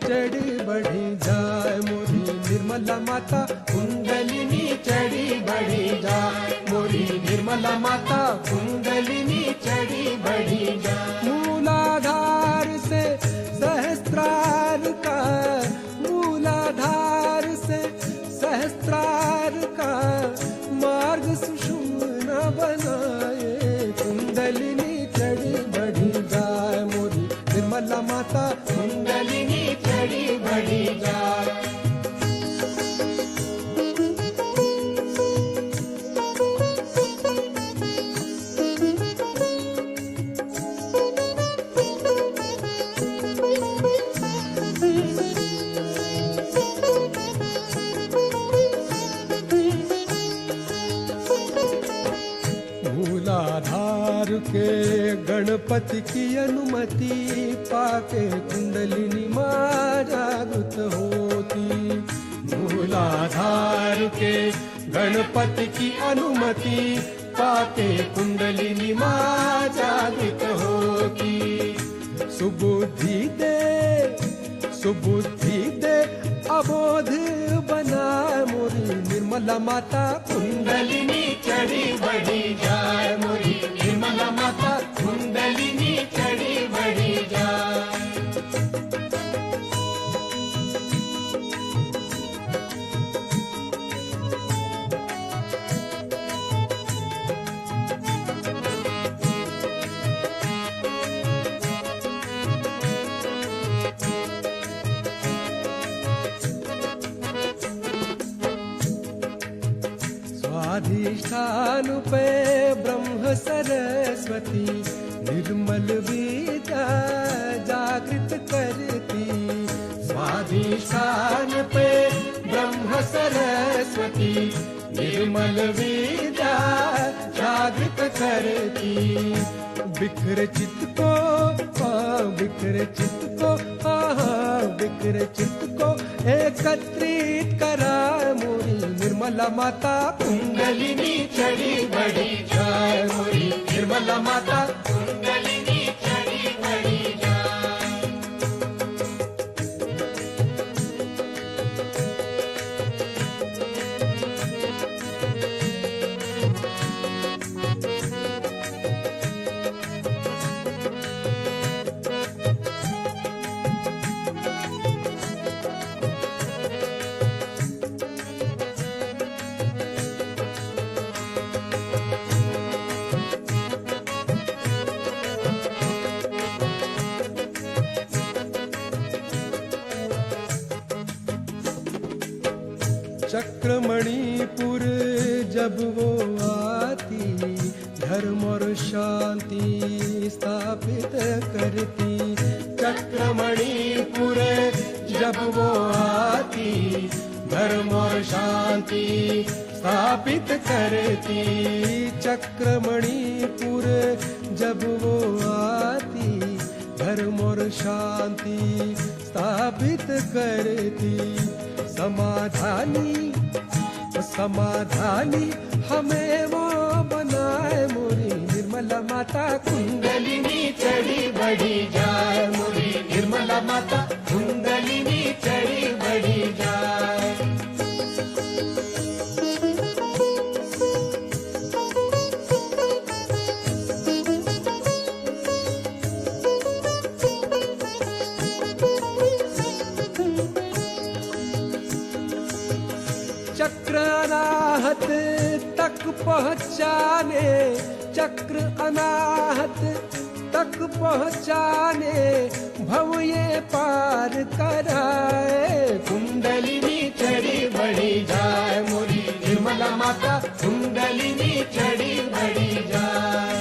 चढ़ी बढ़ी जाए मोरी निर्मला माता कुंडलिनी चढ़ी बढ़ी जाए मोरी निर्मला माता कुंडलिनी चढ़ी बढ़ी जाए। मूलाधार से सहस्त्रार का मूलाधार से सहस्त्रार का मार्ग सुषुम्ना बनाए कुंडलिनी चढ़ी बढ़ी जाए मोरी निर्मला माता कुंडलिनी चढ़ी बढ़ी जाए। मूलाधार के गणपति की अनुमति पाके कुंडलिनी माँ जागृत होती। मूलाधार के गणपति की अनुमति पाके कुंडलिनी माँ जागृत होती। सुबुद्धि दे अबोध बनाए मोरी निर्मला माता कुंडलिनी चढ़ी बढ़ी जाए मोरी निर्मला माता कुंडलिनी चढ़ी बढ़ी जाए। स्वाधिष्ठान पे ब्रह्म सरस्वती निर्मल विद्या जागृत करती। स्वाधिष्ठान पे ब्रह्म सरस्वती निर्मल विद्या जागृत करती। बिखर चित्त को एकत्रित करा मोरी निर्मला माता कुंडलिनी चढ़ी बढ़ी जाए मोरी निर्मला माता कुंडलिनी चढ़ी बढ़ी जाए। चक्रमणिपुर जब वो आती धर्म और शांति स्थापित करती। चक्रमणिपुर जब वो आती धर्म और शांति स्थापित करती। चक्रमणिपुर जब वो आती धर्म और शांति स्थापित करती। समाधानी हमें वो बनाए मोरी निर्मला माता कुंडलिनी चढ़ी बढ़ी जाए मोरी निर्मला माता कुंडलिनी चढ़ी बढ़ी जाए। चक्र अनाहत तक पहुँचाने चक्र अनाहत तक पहुँचाने भव ये पार कराए कुंडलिनी चढ़ी बढ़ी जाए मोरी निर्मला माता कुंडलिनी चढ़ी बढ़ी जाए।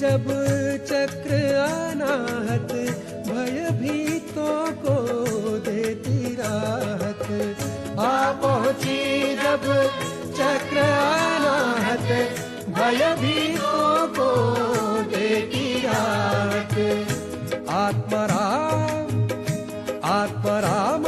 जब चक्र अनाहत भयभीतों को देती राहत। आ पहुँची जब चक्र अनाहत भयभीतों को देती राहत। आत्माराम आत्माराम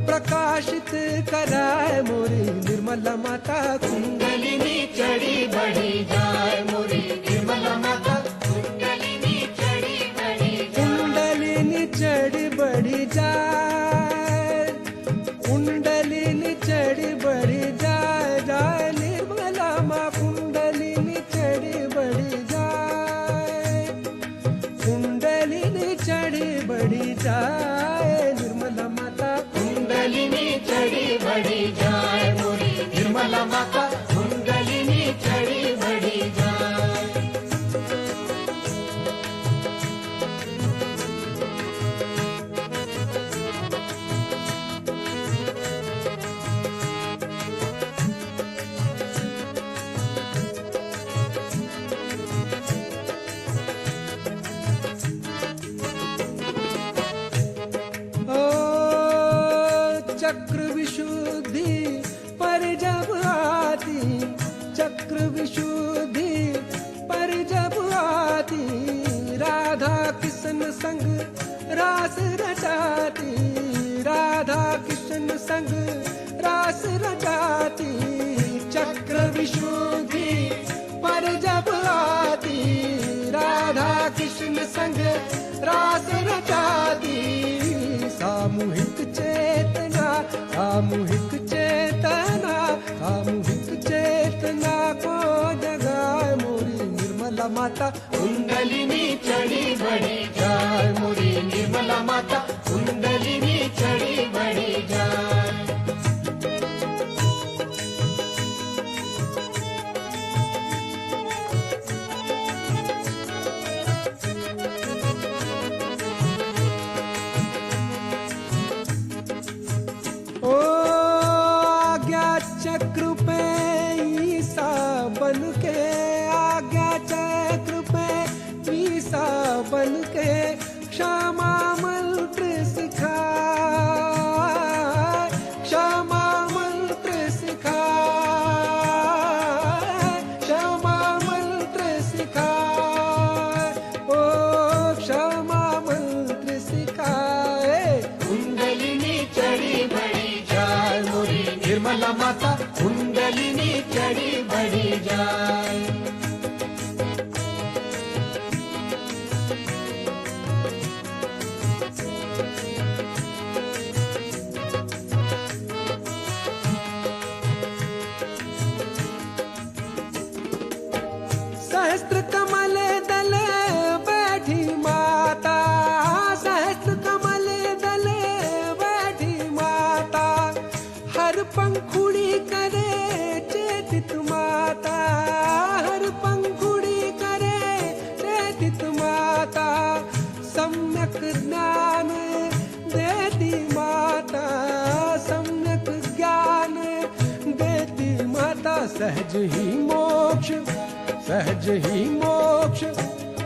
प्रकाशित कराए मोरी निर्मला माता। कुंडलिनी चढ़ी बढ़ी जाए मोरी निर्मला माता। कुंडलिनी चढ़ी बढ़ी कुंडलिनी चढ़ी बढ़ी जाए। कुंडलिनी चढ़ी बढ़ी जाए जाए निर्मला माँ। कुंडलिनी चढ़ी बढ़ी जाए। कुंडलिनी चढ़ी बढ़ी जाए निर्मला माता। कुंडलिनी चढ़ी बढ़ी जाए मोरी निर्मला माता। कुंडलिनी चढ़ी बढ़ी जाए। चक्र विशुद्धि पर जब आती। चक्र विशुद्धि पर जब आती। राधा कृष्ण संग रास रचाती। राधा कृष्ण संग रास रचाती। चक्र विशुद्धि पर जब आती। राधा कृष्ण संग रास रचाती। सामूहिक चेतना सामूहिक चेतना सामूहिक चेतना को जगाए मोरी निर्मला माता। कुंडलिनी चढ़ी बढ़ी जाए मोरी निर्मला माता। कुंडलिनी चढ़ी बढ़ी जाए। चक्र पे ईसा बन के। आज्ञा चक्र पे ईसा बन के। क्षमा मंत्र सिखाए। क्षमा मंत्र सिखाए। क्षमा मंत्र सिखाए। ओ क्षमा मंत्र सिखाए। कुंडलिनी चढ़ी बढ़ी जाए मोरी निर्मला माता। कुंडलिनी चढ़ी बढ़ी जाए। सहस्त्र कमल दले बैठी माता। सहस्त्र कमल दले बैठी माता। हर पंखुड़ी करे चेतित माता। हर पंखुड़ी करे चेतित माता। सम्यक ज्ञान देती माता। सम्यक ज्ञान देती माता। सहज ही मोक्ष सहज ही मोक्ष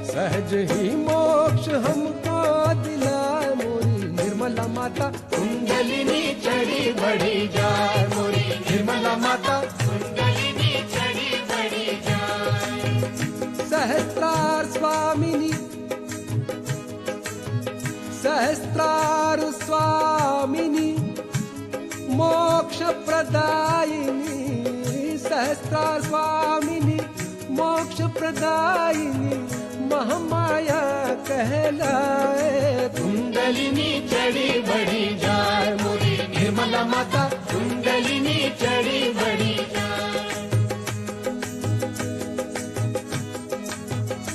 सहज ही मोक्ष हमको दिलाए मोरी निर्मला माता। कुंडलिनी चढ़ी बढ़ी जाए मोरी निर्मला माता। कुंडलिनी चढ़ी बढ़ी जाए। सहस्त्रार स्वामिनी सहस्त्रार स्वामिनी मोक्ष प्रदायिनी। सहस्त्रार स्वामिनी मोक्ष प्रदायिनी महामाया कहलाए। कुंडलिनी चढ़ी बढ़ी जाए मोरी निर्मला माता। कुंडलिनी चढ़ी बढ़ी जाए।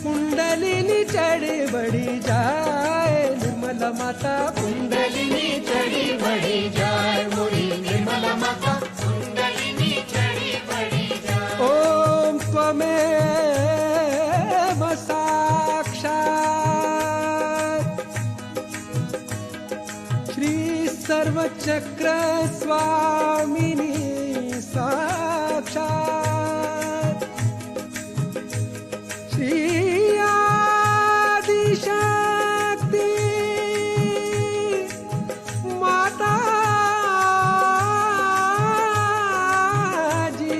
कुंडलिनी चढ़ी बढ़ी जाए निर्मला माता। कुंडलिनी चढ़ी बढ़ी जाए मोरी निर्मला माता। कुंडलिनी चढ़ी बढ़ी जाए। ओम त्वमेव साक्षात् श्री सर्वचक्र स्वामिनी साक्षात् श्री आदिशक्ति माता जी।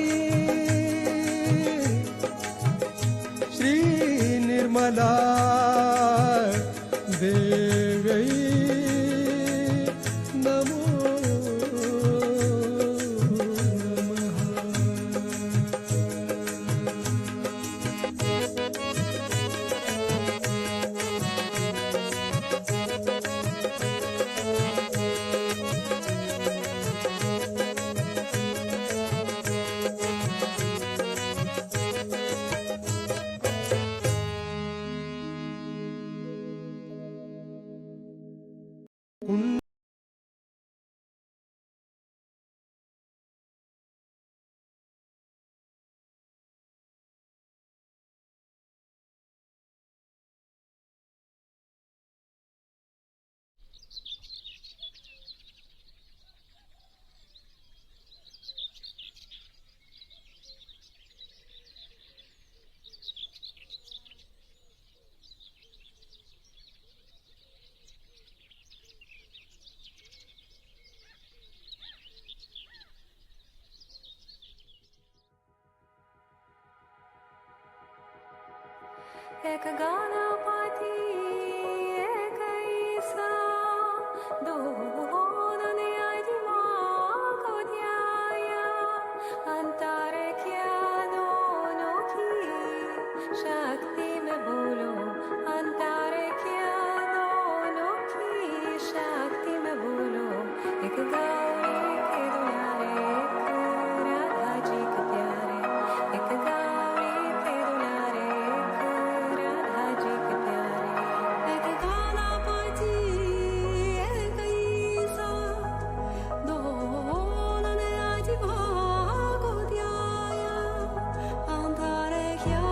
एक गणपति एक ईसा दोनों आदि माँ को ध्याया अंतरे क्या दोनों की शक्ति में बोलो अंतरे क्या दोनों की शक्ति में बोलो एक गौरी के दुलारे एक राधा जी के प्यारे एक गौरी के दुलारे एक राधा जी के प्यारे एक गणपति एक ईसा दोनों ने आज भागो ध्याया अंतरे क्या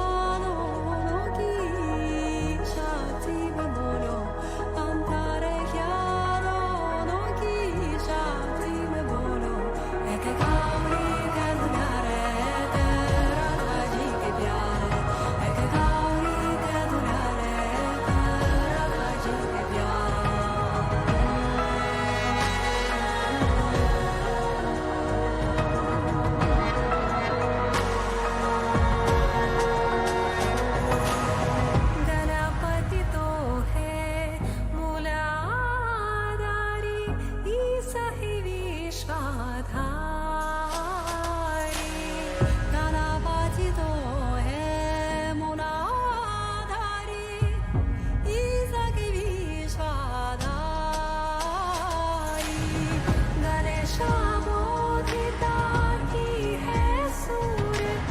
दोनों की शक्ति में बोलो अंतरे क्या दोनों की शक्ति में बोलो एक गौरी के दुलारे एक राधा जी के प्यारे एक गौरी के दुलारे एक राधा जी के प्यारे गणपति तो है मूलाधारी ईसा ही विश्वाधारी गणपति तो है मूलाधारी ईसा की विश्वाधारी गणेश मोदिता की है सूरत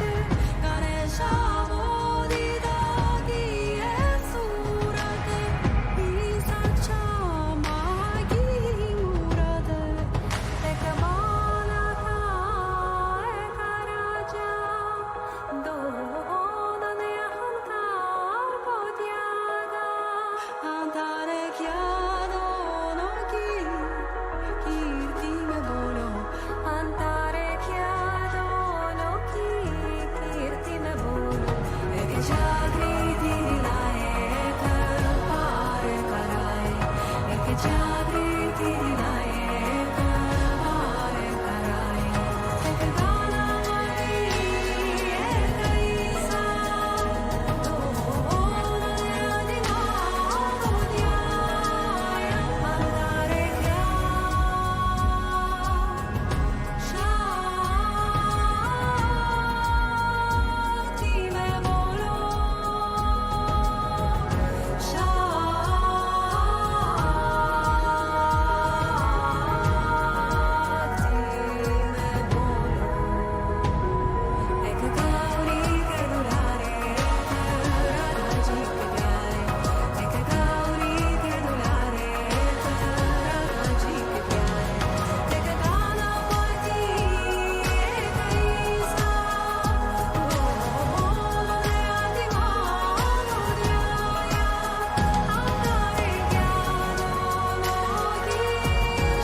गणेश मोदिता की है सूरत ईसा क्षमा की मूरत एक बालका एक राजा दोनों ने अहंकार को त्यागा अंतरे क्या दोनों की कीर्ति में बोलो अंतरे क्या दोनों की कीर्ति में बोलो एक जागृति दिलाए एक पार कराए एक जागृति दिलाए एक पार कराए एक गणपति एक ईसा दोनों ने आदि माँ को ध्याया अंतरे क्या शक्ति में बोलो शक्ति में बोलो एक गौरी के दुलारे एक राधा जी के प्यारे एक गौरी के दुलारे एक राधा जी के प्यारे एक गणपति एक ईसा दोनों ने आदि माँ को ध्याया अंतरे क्या दोनों की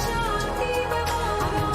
शक्ति में बोलो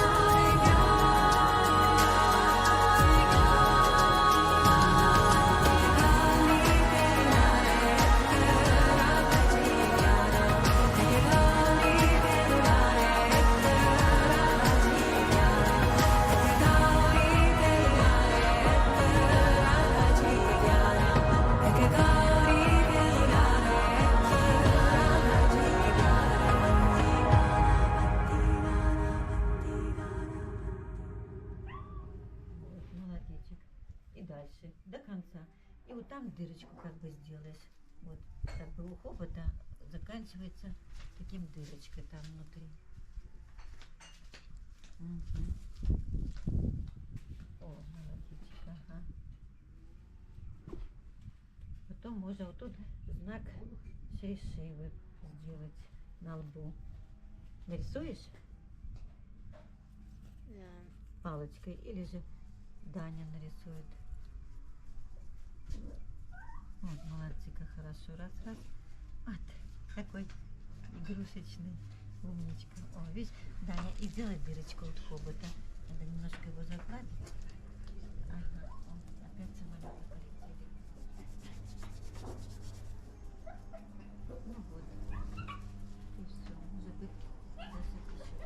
Вот, молодечек. И дальше, до конца. И вот там дырочку как бы сделаешь. Вот, как бы у хобота заканчивается таким дырочкой там внутри. Мгм. О, молодечек, ага. Потом можно вот тут знак Шри сделать на лбу. Нарисуешь палочкой или же Даня нарисует. Вот, молодцы, как хорошо. Раз, раз. Вот, такой игрушечный. Умничка. О, видишь, Даня, и сделай дырочку от хобота. Надо немножко его загладить. Ага, о, опять самолеты полетели. Ну вот. И все, может быть, засыпь еще.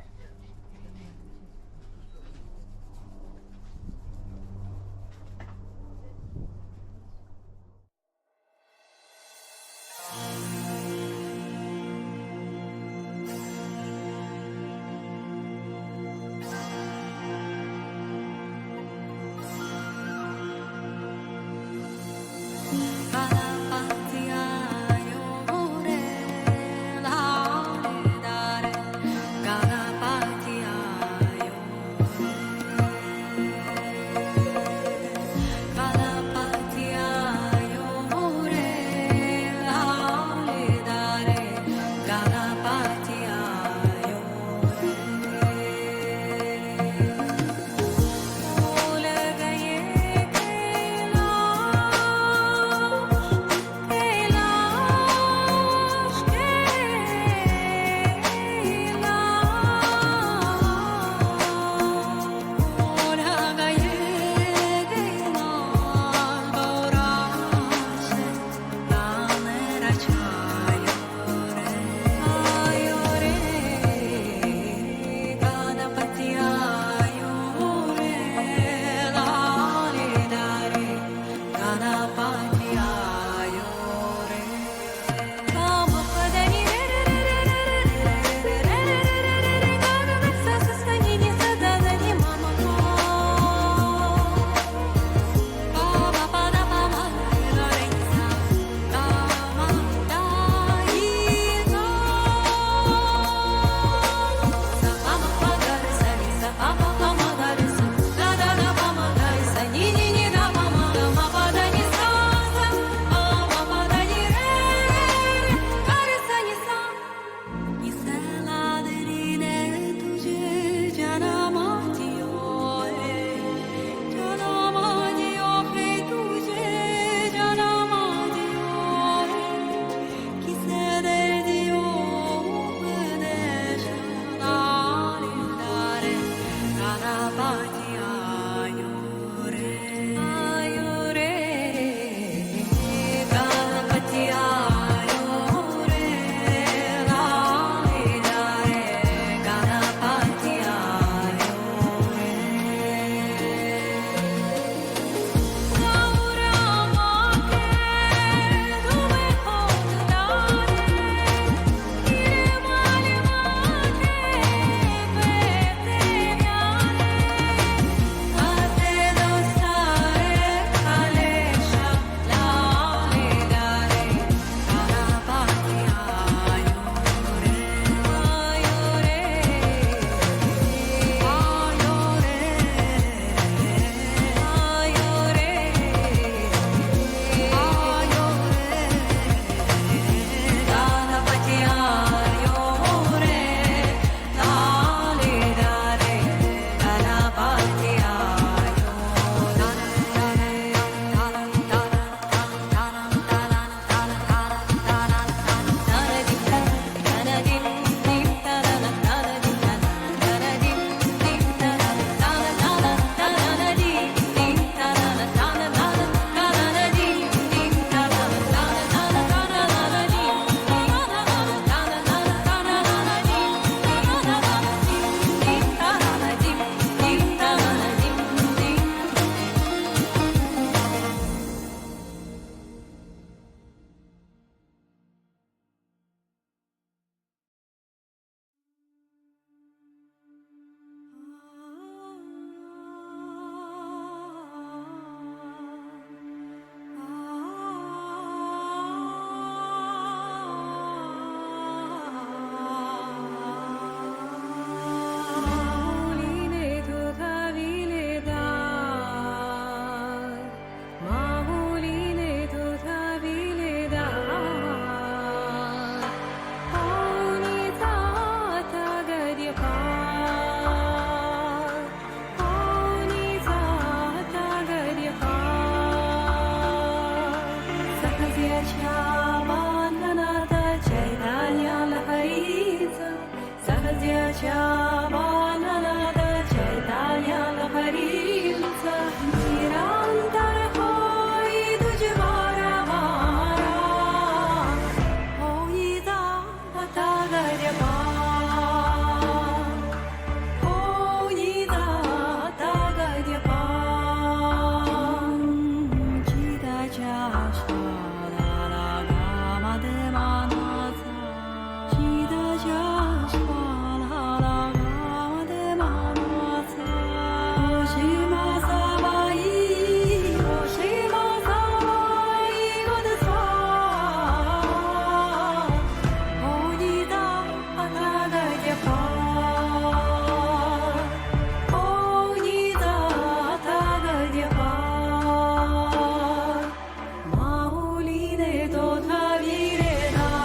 हरींचा निरंतर होई तुझ्या वारा होई जाता गरबा होई जाता गरबा चिदाच्या शाळाला गावामध्ये मानाचा चिदाच्या शाळाला गावामध्ये मानाचा ओशी मासाबाई ओशी मासाबाई गोदसा होई जाता गरबा होई जाता गरबा माऊलीने तो धाविरे दार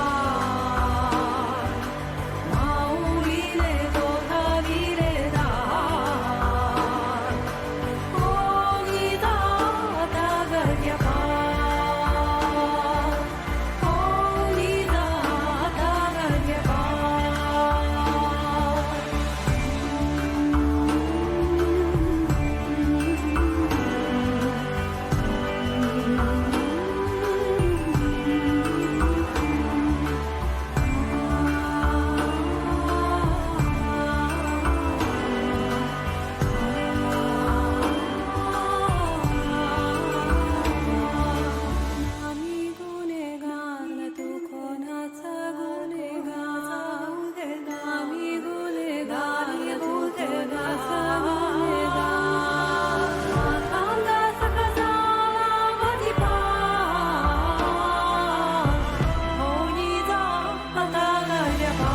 माऊलीने तो धाविरे दार होई जाता गरबा होई जाता गरबा आम्ही गुन्हेगार तू कोणाचा गुन्हेगार आम्ही गुन्हेगार तू कोणाचा गुन्हेगार अंगास कसाला अधिपार होई जाता गरबा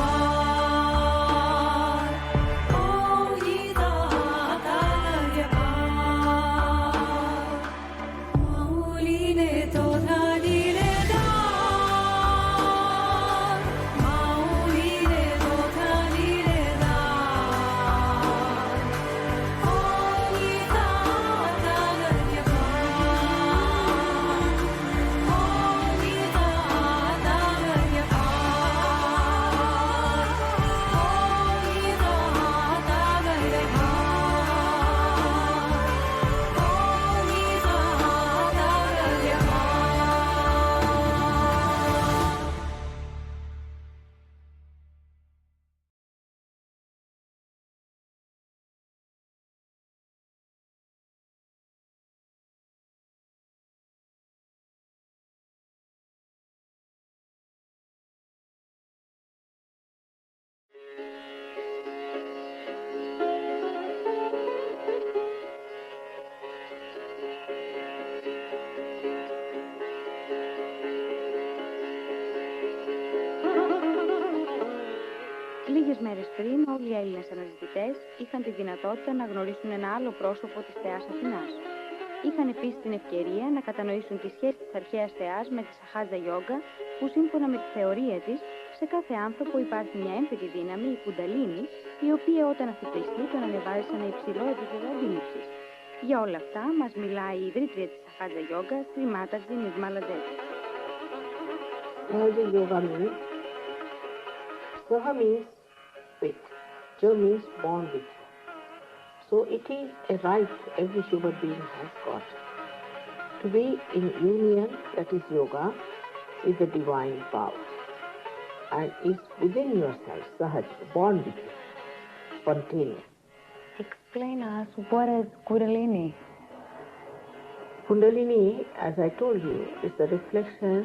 होई जाता गरबा माऊलीने तो धाविरे दार माऊलीने तो धाविरे दार होई जाता गरबा होई जाता गरबा होई जाता गरबा होई जाता garba Λίγες μέρες πριν, όλοι οι Έλληνες αναζητητές είχαν τη δυνατότητα να γνωρίσουν ένα άλλο πρόσωπο της θεάς Αθηνάς. Είχαν επίσης την ευκαιρία να κατανοήσουν τη σχέση της αρχαίας θεάς με τη Σαχάτζα Γιόγκα, που σύμφωνα με τη θεωρία της, σε κάθε άνθρωπο υπάρχει μια έμφυτη δύναμη, η Κουνταλίνη, η οποία όταν αφυπνιστεί τον ανεβάζει σε ένα υψηλό επίπεδο αντίληψης. Για όλα αυτά μας μιλάει η ιδρύτρια της Σαχάτζα Γιόγκα, Shri Mataji Nirmala Devi. Sahaja Yoga means Saha means with, Ja means born with. So it is a right every human being has got to be in union, that is yoga, with the divine power, and is within yourself, Sahaja, born with you, spontaneous. Explain us what is Kundalini. Kundalini, as I told you, is the reflection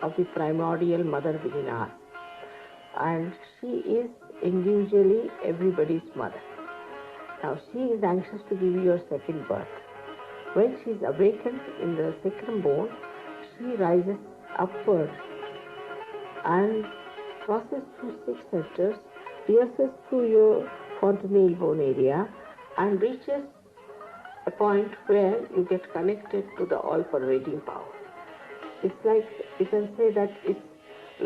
of the primordial mother within us, and she is individually everybody's mother. Now she is anxious to give you your second birth. When she is awakened in the second bone, she rises upward and crosses through 6 centers, pierces through your fontanelle bone area, and reaches a point where you get connected to the all-pervading power. It's like, you can say that it's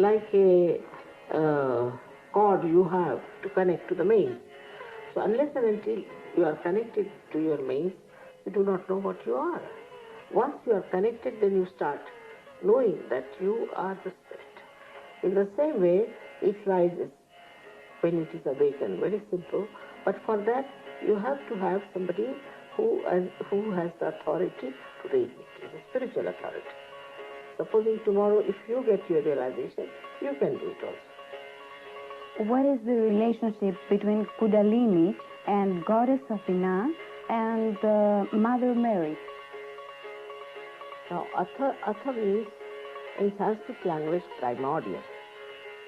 like a cord you have to connect to the mains. So unless and until you are connected to your mains, you do not know what you are. Once you are connected, then you start knowing that you are the spirit. In the same way, it rises when it is awakened, very simple. But for that, you have to have somebody who has the authority to raise it, the spiritual authority. Supposing tomorrow if you get your realization, you can do it also. What is the relationship between Kundalini and Goddess Athena and Mother Mary? Now, Atha means in Sanskrit language primordial.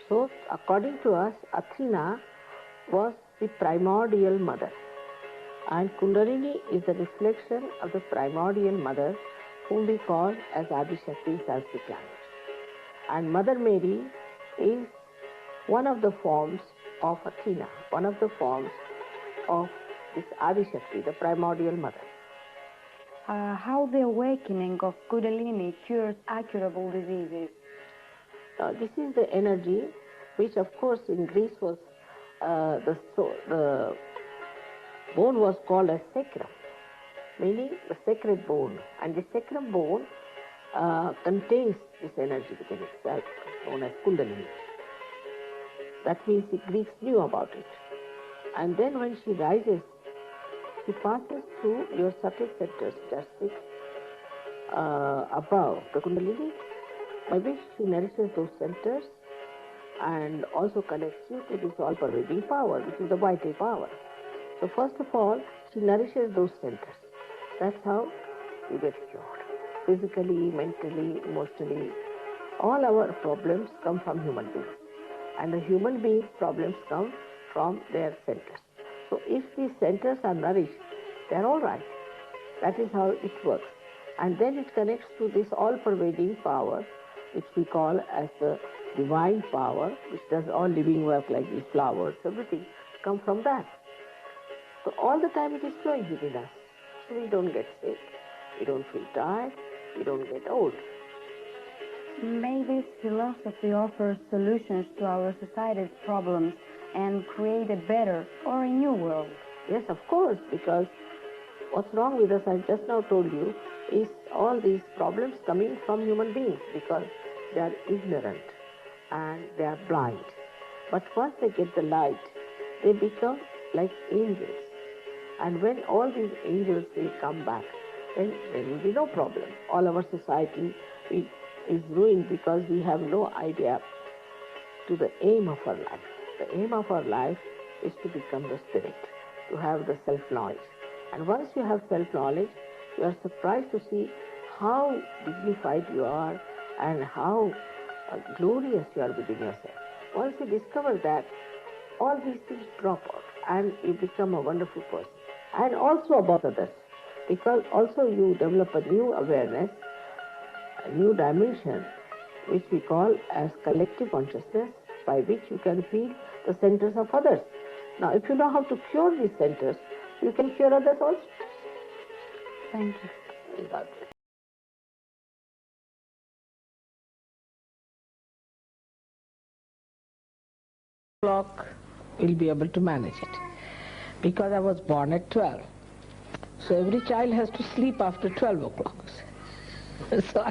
So, according to us, Athena was the primordial mother. And Kundalini is the reflection of the primordial mother, whom we call as Adi Shakti in Sanskrit language. And Mother Mary is one of the forms of Athena, one of the forms of this Adi Shakti, the primordial mother. How the awakening of Kundalini cures incurable diseases? This is the energy which, of course, in Greece was the bone was called as sacrum, meaning the sacred bone, and the sacrum bone contains this energy within itself, known as Kundalini. That means the Greeks knew about it. And then when she rises, she passes through your subtle centers, which are 6 above the Kundalini, by which she nourishes those centers and also connects you to this all-pervading power, which is the vital power. So first of all, she nourishes those centers. That's how you get cured. Physically, mentally, emotionally, all our problems come from human beings. And the human beings' problems come from their centers. So if these centers are nourished, they are all right. That is how it works. And then it connects to this all-pervading power, which we call as the divine power, which does all living work like these flowers, everything come from that. So all the time it is flowing within us. So we don't get sick, we don't feel tired, we don't get old. May this philosophy offer solutions to our society's problems and create a better or a new world? Yes, of course, because what's wrong with us, I just now told you, is all these problems coming from human beings because they are ignorant and they are blind. But once they get the light, they become like angels. And when all these angels will come back, then there will be no problem. All our society is ruined because we have no idea to the aim of our life. The aim of our life is to become the spirit, to have the self-knowledge. And once you have self-knowledge, you are surprised to see how dignified you are and how glorious you are within yourself. Once you discover that, all these things drop out and you become a wonderful person. And also about others, because also you develop a new awareness, a new dimension, which we call as collective consciousness, by which you can feel the centers of others. Now, if you know how to cure these centers, you can cure others also. Thank you. God bless. Clock will be able to manage it, because I was born at 12. So every child has to sleep after 12 o'clock. So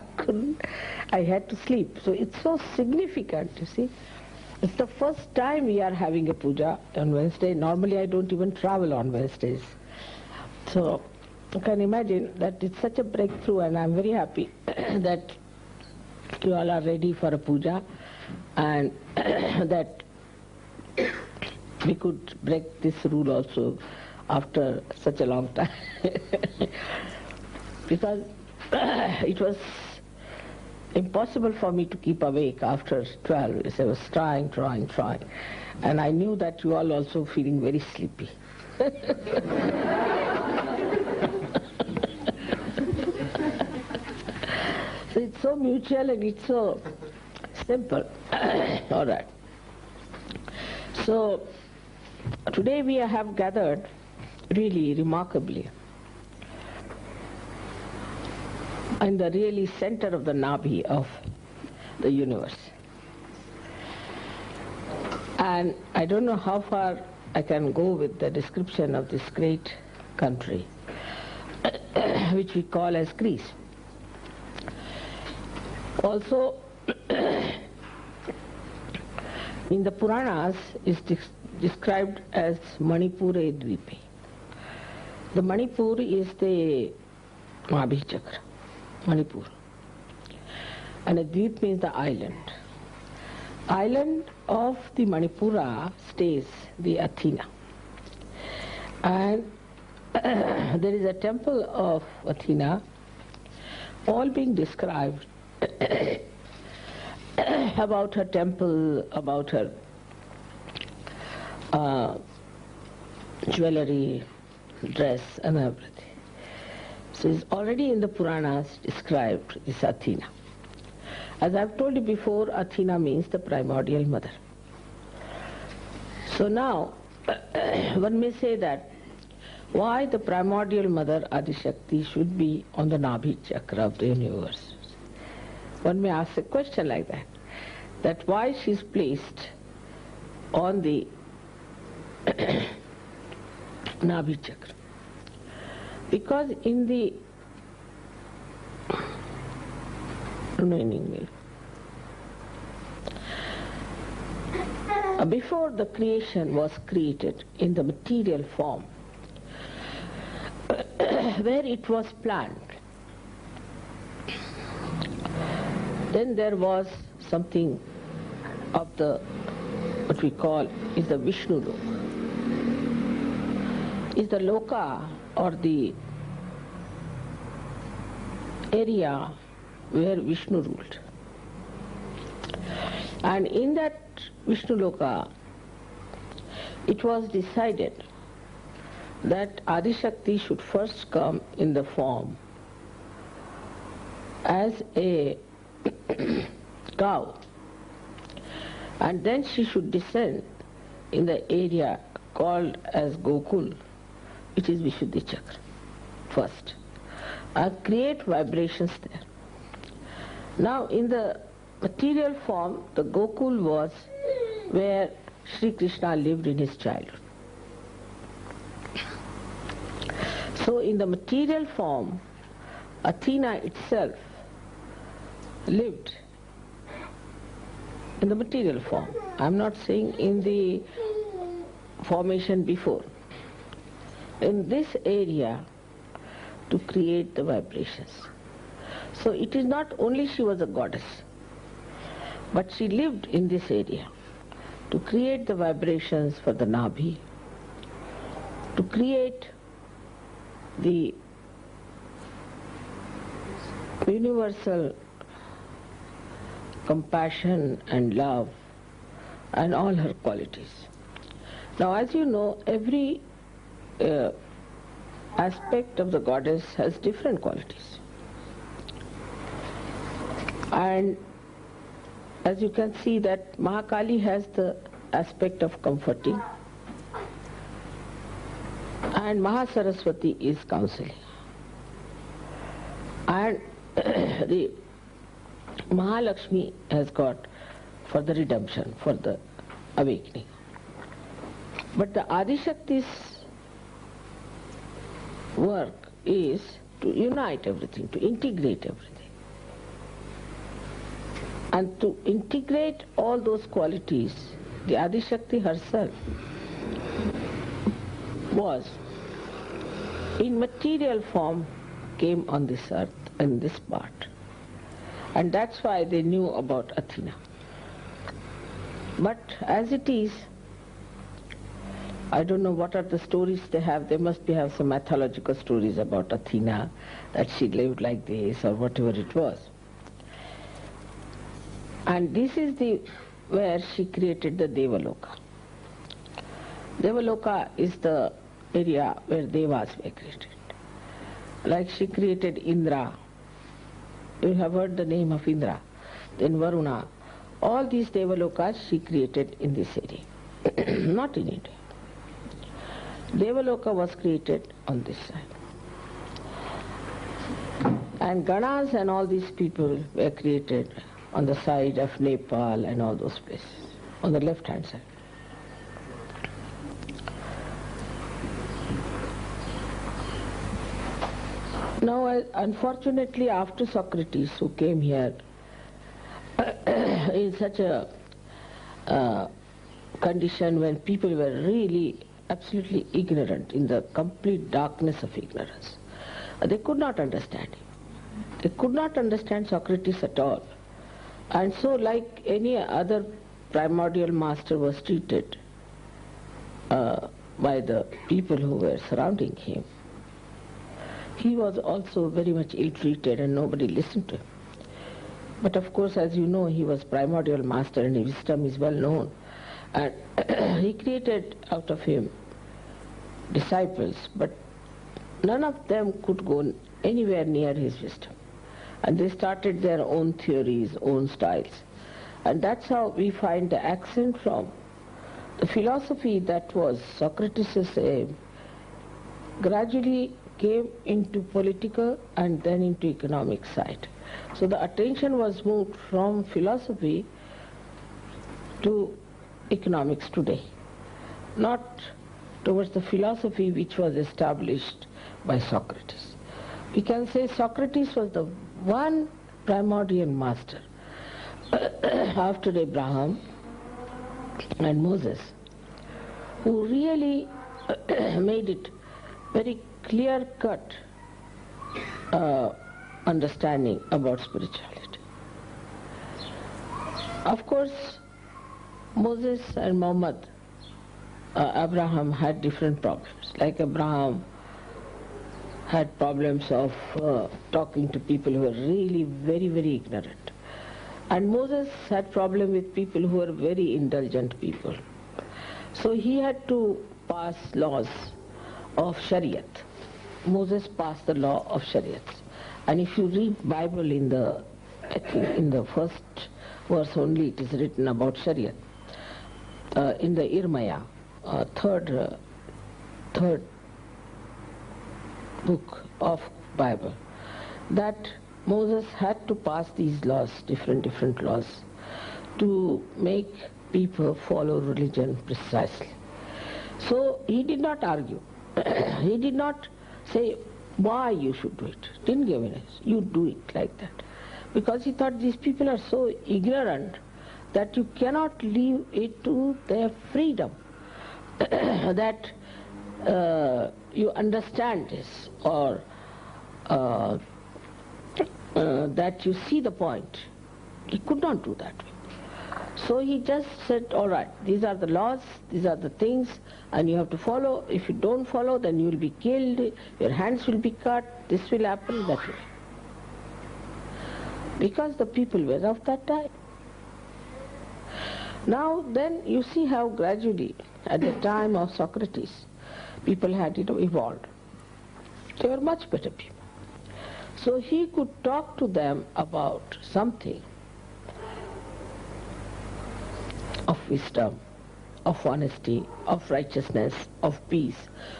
I had to sleep. So it's so significant, you see. It's the first time we are having a puja on Wednesday. Normally I don't even travel on Wednesdays. So you can imagine that it's such a breakthrough, and I'm very happy that you all are ready for a puja, and that we could break this rule also after such a long time. Because it was impossible for me to keep awake after 12. So I was trying. And I knew that you all also feeling very sleepy. So it's so mutual and it's so simple. All right. So today we have gathered really remarkably in the really center of the Nabhi of the universe. And I don't know how far I can go with the description of this great country, which we call as Greece. Also, in the Puranas is described as Manipure Dvipe. The Manipur is the Nabhi Chakra, Manipur. And a Dweep means the island. Island of the Manipura stays the Athena. And there is a temple of Athena, all being described about her temple, about her jewelry, dress and everything. So it's already in the Puranas described, this Athena. As I've told you before, Athena means the primordial mother. So now, one may say that why the primordial mother Adishakti should be on the Nabhi chakra of the universe. One may ask a question like that why she is placed on the Nabhi chakra. Because in the remaining way, before the creation was created in the material form, where it was planned, then there was something of the, what we call is the Vishnu Loka. Is the Loka or the area where Vishnu ruled. And in that Vishnu Loka, it was decided that Adishakti should first come in the form as a cow, and then she should descend in the area called as Gokul, which is Vishuddhi Chakra, first, and create vibrations there. Now in the material form, the Gokul was where Shri Krishna lived in his childhood. So in the material form, Athena itself lived in the material form. I'm not saying in the formation before. In this area to create the vibrations. So it is not only she was a goddess, but she lived in this area to create the vibrations for the Nabhi, to create the universal compassion and love and all her qualities. Now, as you know, every aspect of the goddess has different qualities. And as you can see that Mahakali has the aspect of comforting, and Mahasaraswati is counseling. And the Mahalakshmi has got for the redemption, for the awakening. But the Adishakti's work is to unite everything, to integrate everything. And to integrate all those qualities, the Adishakti herself was in material form, came on this earth in this part. And that's why they knew about Athena. But as it is, I don't know what are the stories they have. They must have some mythological stories about Athena, that she lived like this or whatever it was. And this is the where she created the Devaloka. Devaloka is the area where Devas were created. Like she created Indra. You have heard the name of Indra. Then Varuna. All these Devalokas she created in this area. Not in India. Devaloka was created on this side. And Ganas and all these people were created on the side of Nepal and all those places, on the left hand side. Now, unfortunately, after Socrates, who came here in such a condition when people were really absolutely ignorant, in the complete darkness of ignorance. They could not understand him. They could not understand Socrates at all. And so, like any other primordial master was treated by the people who were surrounding him, he was also very much ill-treated and nobody listened to him. But of course, as you know, he was primordial master and his wisdom is well known. And he created out of him disciples, but none of them could go anywhere near his wisdom. And they started their own theories, own styles. And that's how we find the accent from the philosophy that was Socrates' aim, gradually came into political and then into economic side. So the attention was moved from philosophy to economics today, not towards the philosophy which was established by Socrates. We can say Socrates was the one primordial master after Abraham and Moses, who really made it very clear-cut understanding about spirituality. Of course, Moses and Muhammad, Abraham had different problems. Like Abraham had problems of talking to people who were really very, very ignorant. And Moses had problem with people who were very indulgent people. So he had to pass laws of Shariat. Moses passed the law of Shariat. And if you read Bible in the, I think in the first verse only it is written about Shariat. In the Irmaya, third book of Bible, that Moses had to pass these laws, different laws, to make people follow religion precisely. So he did not argue. He did not say why you should do it. Didn't give an answer. You do it like that. Because he thought these people are so ignorant that you cannot leave it to their freedom. That you understand this, or that you see the point. He could not do that way. So he just said, all right, these are the laws, these are the things, and you have to follow. If you don't follow, then you will be killed, your hands will be cut, this will happen, that will. Because the people were of that time. Now then you see how gradually, at the time of Socrates, people had evolved. They were much better people. So he could talk to them about something of wisdom, of honesty, of righteousness, of peace,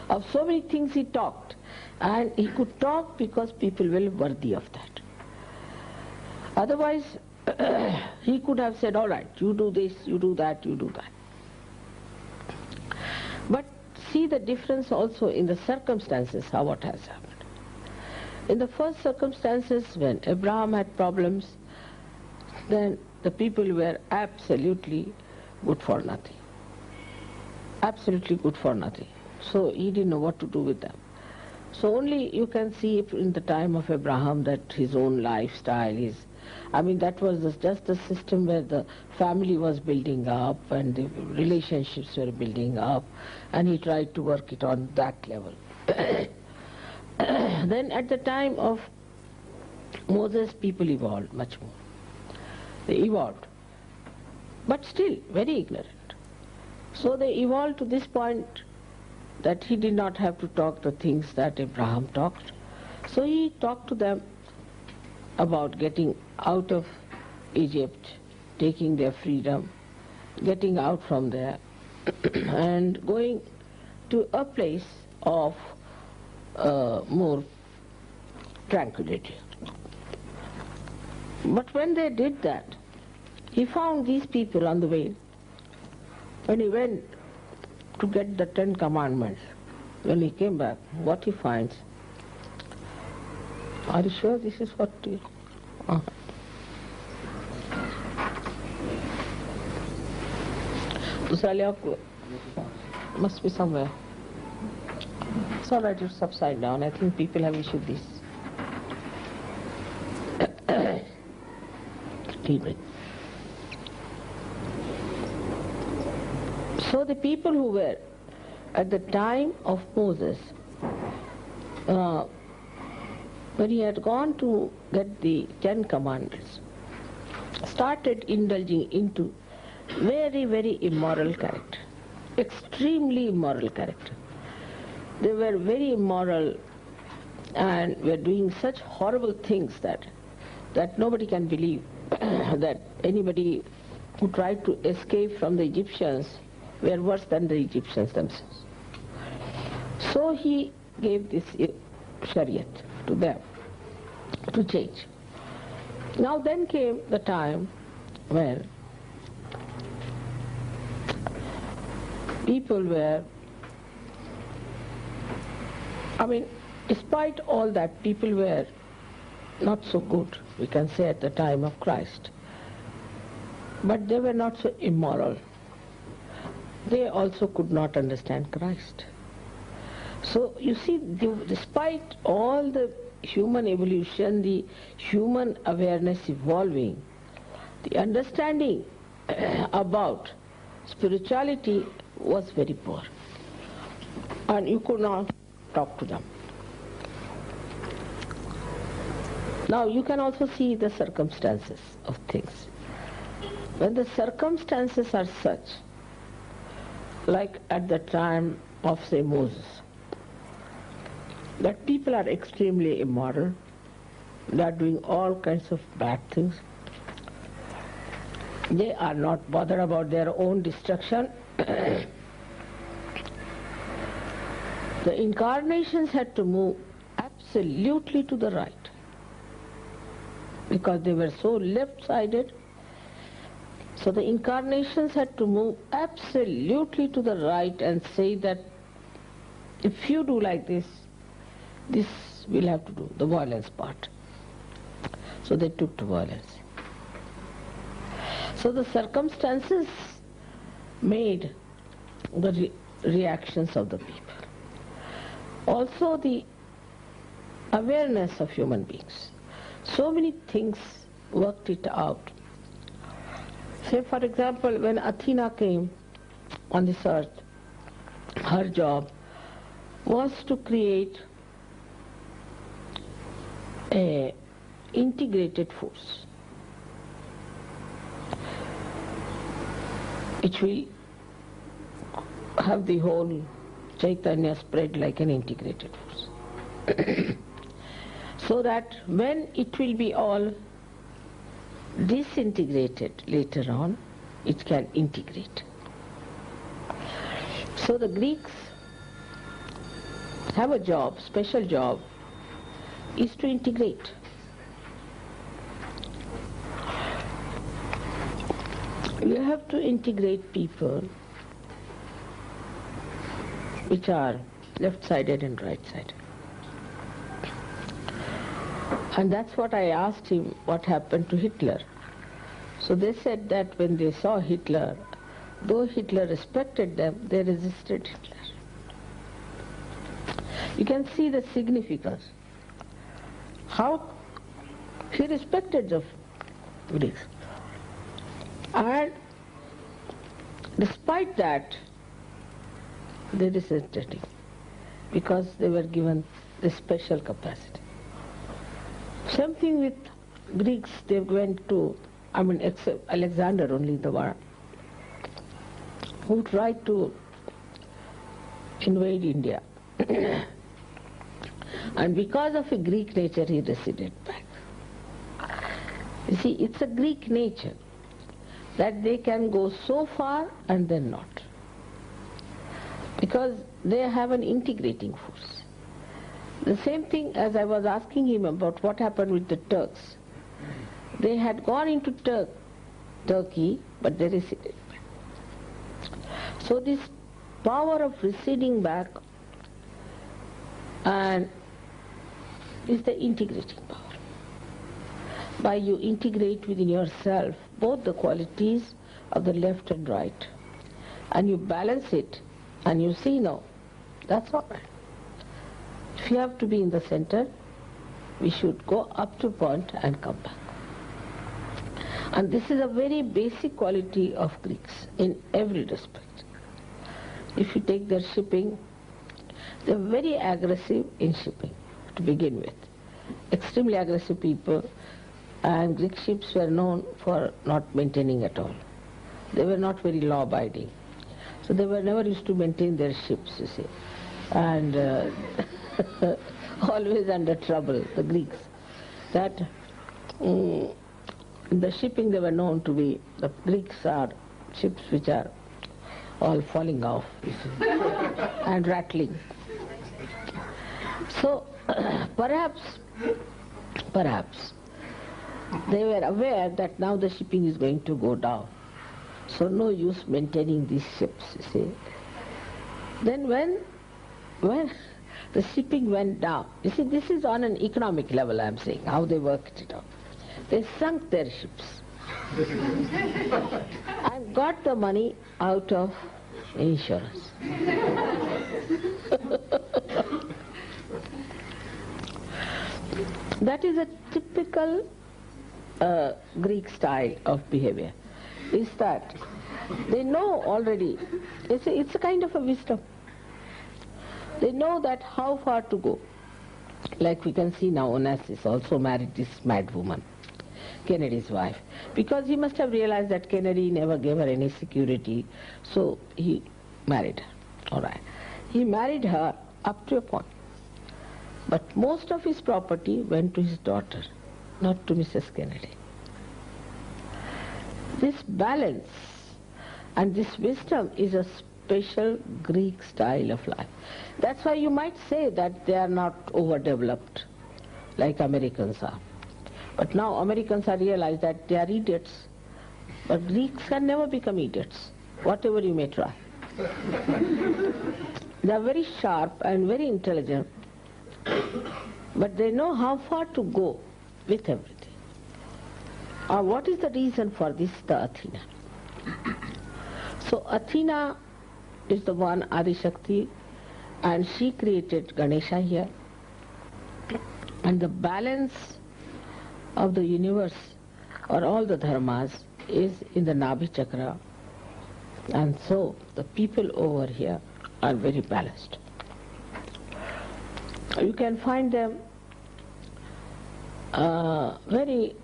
of so many things he talked. And he could talk because people were worthy of that. Otherwise, he could have said, all right, you do this, you do that, you do that. But see the difference also in the circumstances, how what has happened. In the first circumstances, when Abraham had problems, then the people were absolutely good for nothing. Absolutely good for nothing. So he didn't know what to do with them. So only you can see in the time of Abraham that his own lifestyle is, that was just a system where the family was building up and the relationships were building up, and he tried to work it on that level. Then at the time of Moses, people evolved much more. They evolved, but still very ignorant. So they evolved to this point that he did not have to talk the things that Abraham talked. So he talked to them about getting out of Egypt, taking their freedom, getting out from there, and going to a place of more tranquility. But when they did that, he found these people on the way. When he went to get the 10 Commandments, when he came back, what he finds? Are you sure this is what you... दूसरा ले आपको must be somewhere. It's all right, it's upside down. I think people have issued this. Deep breath. So the people who were at the time of Moses, when he had gone to get the 10 Commandments, started indulging into very, very immoral character, extremely immoral character. They were very immoral and were doing such horrible things that nobody can believe that anybody who tried to escape from the Egyptians were worse than the Egyptians themselves. So he gave this chariot to them to change. Now then came the time where people were, despite all that, people were not so good, we can say, at the time of Christ. But they were not so immoral. They also could not understand Christ. So you see, despite all the human evolution, the human awareness evolving, the understanding about spirituality was very poor. And you could not talk to them. Now you can also see the circumstances of things. When the circumstances are such, like at the time of, say, Moses, that people are extremely immoral, they are doing all kinds of bad things, they are not bothered about their own destruction. The incarnations had to move absolutely to the right, because they were so left-sided. So the incarnations had to move absolutely to the right and say that if you do like this, this we'll have to do, the violence part. So they took to violence. So the circumstances made the reactions of the people. Also the awareness of human beings. So many things worked it out. Say, for example, when Athena came on this earth, her job was to create an integrated force which will have the whole Chaitanya spread like an integrated force. So that when it will be all disintegrated later on, it can integrate. So the Greeks have a job, special job, is to integrate. You have to integrate people which are left-sided and right-sided. And that's what I asked him, what happened to Hitler. So they said that when they saw Hitler, though Hitler respected them, they resisted Hitler. You can see the significance. How he respected the Greeks. And despite that, they resisted him because they were given this special capacity. Same thing with Greeks. They went to, except Alexander only, the one who tried to invade India. And because of a Greek nature, he receded back. You see, it's a Greek nature that they can go so far and then not, because they have an integrating force. The same thing as I was asking him about what happened with the Turks. They had gone into Turkey, but they receded back. So this power of receding back and is the integrating power. By you integrate within yourself both the qualities of the left and right, and you balance it And you see, no, that's all right. If you have to be in the center, we should go up to point and come back. And this is a very basic quality of Greeks in every respect. If you take their shipping, they're very aggressive in shipping to begin with. Extremely aggressive people, and Greek ships were known for not maintaining at all. They were not very law-abiding. So they were never used to maintain their ships, you see. And always under trouble, the Greeks. That the shipping they were known to be, the Greeks are ships which are all falling off, you see, and rattling. So perhaps they were aware that now the shipping is going to go down. So no use maintaining these ships, you see. Then when the shipping went down, you see, this is on an economic level, I'm saying, how they worked it out. They sunk their ships and got the money out of insurance. That is a typical Greek style of behavior, is that they know already, it's a kind of a wisdom. They know that how far to go. Like we can see now, Onassis also married this mad woman, Kennedy's wife, because he must have realized that Kennedy never gave her any security, so he married her. All right. He married her up to a point. But most of his property went to his daughter, not to Mrs. Kennedy. This balance and this wisdom is a special Greek style of life. That's why you might say that they are not overdeveloped like Americans are. But now Americans have realized that they are idiots. But Greeks can never become idiots, whatever you may try. They are very sharp and very intelligent, but they know how far to go with everything. What is the reason for this? The Athena. So Athena is the one Adi Shakti, and she created Ganesha here. And the balance of the universe or all the dharmas is in the Nabhi Chakra, and so the people over here are very balanced. You can find them very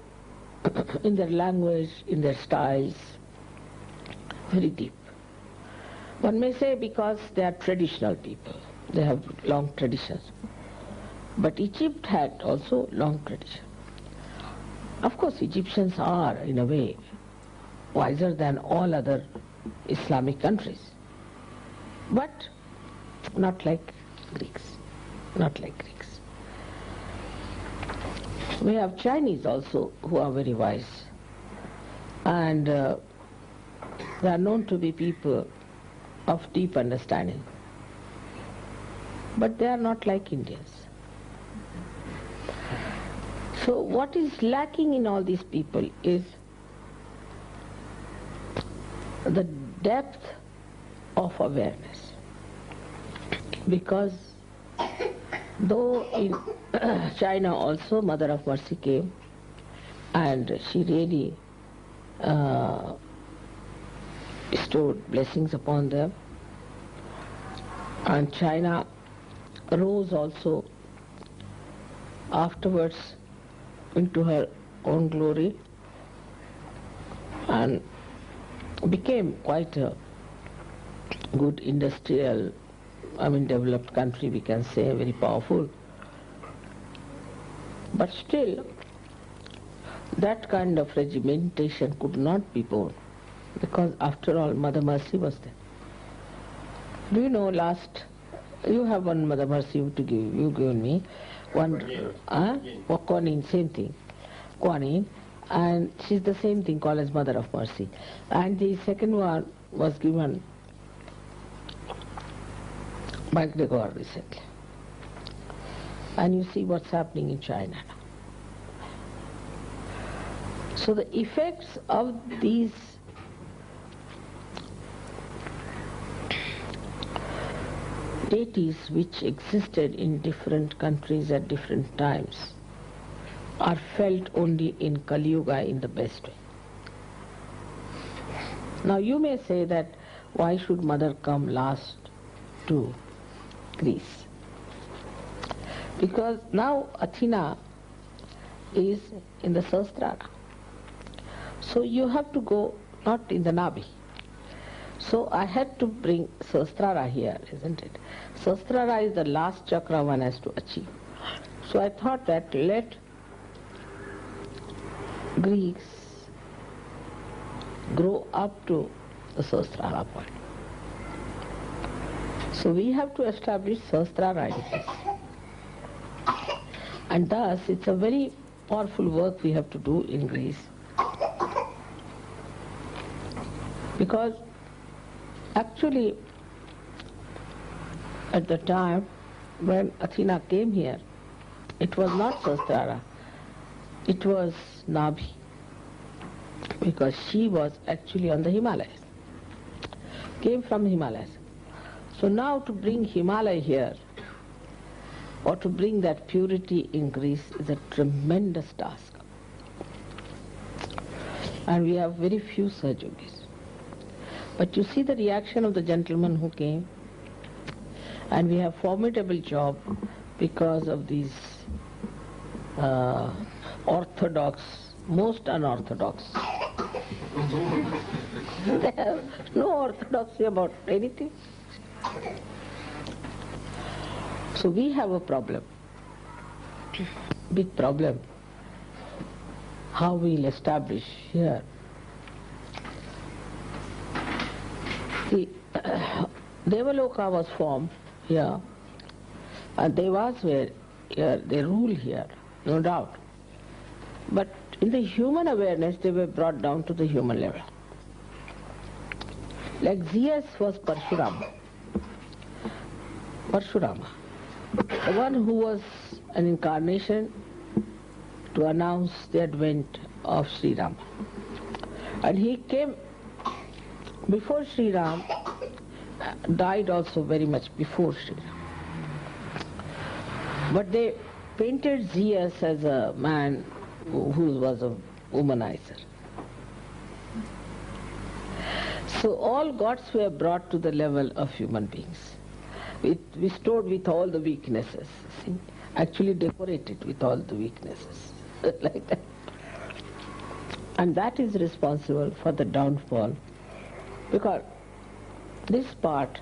in their language, in their styles, very deep. One may say because they are traditional people, they have long traditions. But Egypt had also long tradition. Of course, Egyptians are, in a way, wiser than all other Islamic countries, but not like Greeks, not like Greeks. We have Chinese also who are very wise, and they are known to be people of deep understanding, but they are not like Indians. So what is lacking in all these people is the depth of awareness, because though in China also Mother of Mercy came and she really bestowed blessings upon them, and China rose also afterwards into her own glory and became quite a good industrial, developed country, we can say, very powerful. But still, that kind of regimentation could not be borne, because after all, Mother Mercy was there. Do you know, you have one Mother Mercy to give, you given me, one, Kuan Yin, same thing, Kuan Yin, and she's the same thing called as Mother of Mercy. And the second one was given by Gregor recently. And you see what's happening in China now. So the effects of these deities which existed in different countries at different times are felt only in Kali Yuga in the best way. Now you may say that why should Mother come last to Greece? Because now Athena is in the Sahasrara. So you have to go not in the Nabi. So I had to bring Sahasrara here, isn't it? Sahasrara is the last chakra one has to achieve. So I thought that let Greeks grow up to the Sahasrara point. So we have to establish Sahasrara in Greece. And thus it's a very powerful work we have to do in Greece. Because actually at the time when Athena came here, it was not Sahasrara, it was Nabhi. Because she was actually on the Himalayas, came from Himalayas. So now to bring Himalaya here, or to bring that purity in Greece is a tremendous task. And we have very few such yogis. But you see the reaction of the gentleman who came, and we have formidable job because of these orthodox, most unorthodox. They have no orthodoxy about anything. So we have a problem, big problem, how we'll establish here. See, Devaloka was formed here, and Devas were here, they rule here, no doubt. But in the human awareness, they were brought down to the human level. Like Zeus was Parshurama. Parshurama, the one who was an incarnation to announce the advent of Sri Rama. And he came before Sri Ram, died also very much before Sri Ram. But they painted Zeus as a man who was a womanizer. So all gods were brought to the level of human beings. Restored with all the weaknesses, see? Actually decorated with all the weaknesses, like that. And that is responsible for the downfall, because this part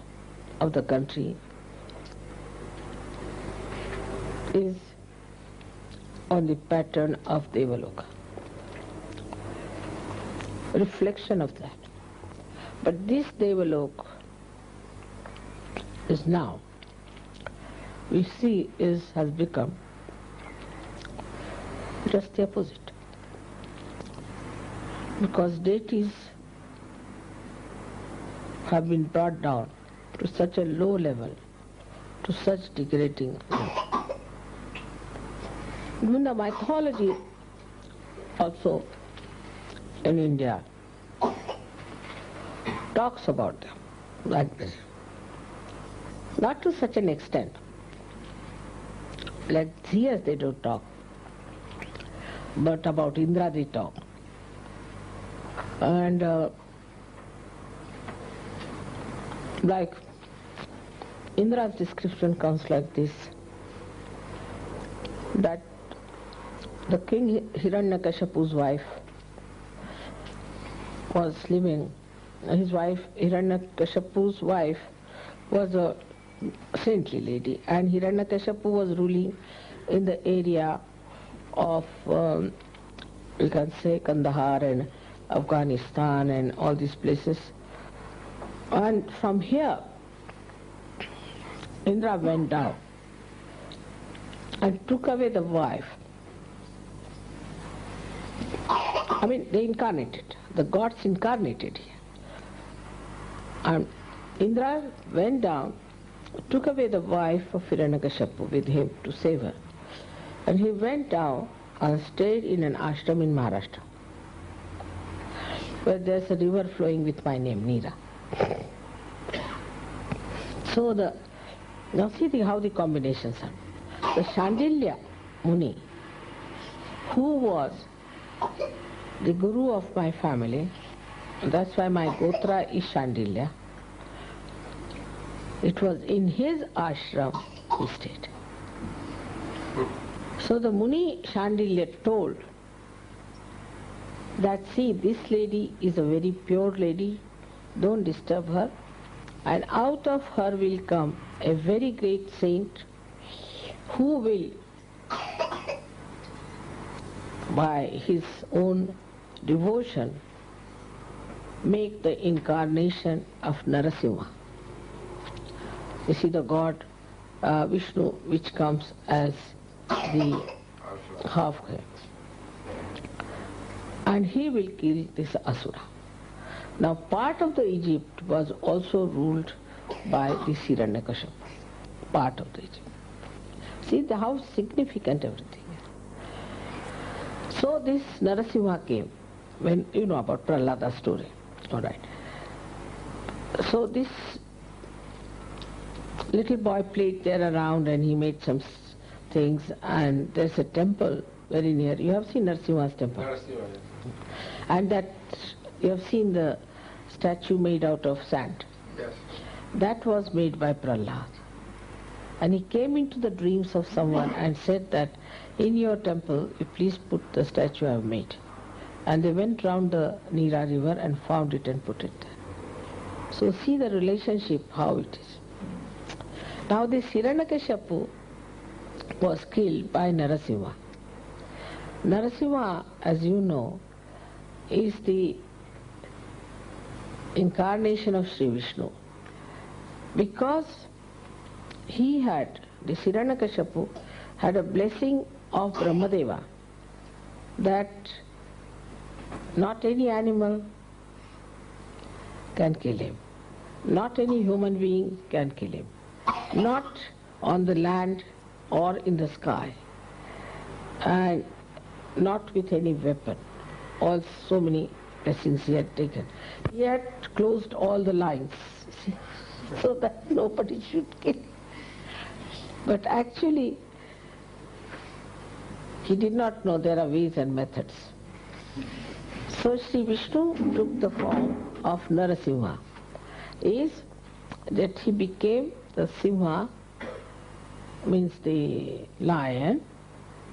of the country is on the pattern of Devaloka, reflection of that. But this Devaloka is now, we see, has become just the opposite. Because deities have been brought down to such a low level, to such degrading level. Even the mythology also in India talks about them like this. Not to such an extent. Like Zeus they don't talk, but about Indra they talk. And like Indra's description comes like this, that the king Hiranyakashipu's wife was living, his wife, Hiranyakashipu's wife was a saintly lady, and Hiranyakashipu was ruling in the area of, we can say, Kandahar and Afghanistan and all these places. And from here, Indra went down and took away the wife. I mean, they incarnated, the gods incarnated here. And Indra went down, took away the wife of Hiranyakashipu with him to save her. And he went down and stayed in an ashram in Maharashtra, where there's a river flowing with my name, Neera. So the Now see how the combinations are. The Shandilya Muni, who was the guru of my family, that's why my Gotra is Shandilya. It was in his ashram he stayed. So the Muni Shandilya told that, see, this lady is a very pure lady, don't disturb her, and out of her will come a very great saint who will, by his own devotion, make the incarnation of Narasimha. You see the god Vishnu, which comes as the half head. And he will kill this Asura. Now part of the Egypt was also ruled by the Hiranyakashipu. Part of the Egypt. See how significant everything is. So this Narasimha came, when you know about Prahlada's story. Alright. So this little boy played there around and he made some things, and there's a temple very near. You have seen Narasimha's temple? Narasimha, yes. And that, you have seen the statue made out of sand. Yes. That was made by Prahlad. And he came into the dreams of someone and said that, in your temple, you please put the statue I have made. And they went round the Nira river and found it and put it there. So see the relationship, how it is. Now this Hiranyakashipu was killed by Narasimha. Narasimha, as you know, is the incarnation of Shri Vishnu. Because he had, the Hiranyakashipu had a blessing of Brahmadeva that not any animal can kill him, not any human being can kill him, not on the land or in the sky, and not with any weapon. All so many blessings he had taken. He had closed all the lines, see, so that nobody should kill. But actually, he did not know there are ways and methods. So Shri Vishnu took the form of Narasimha, is that he became the Simha, means the lion,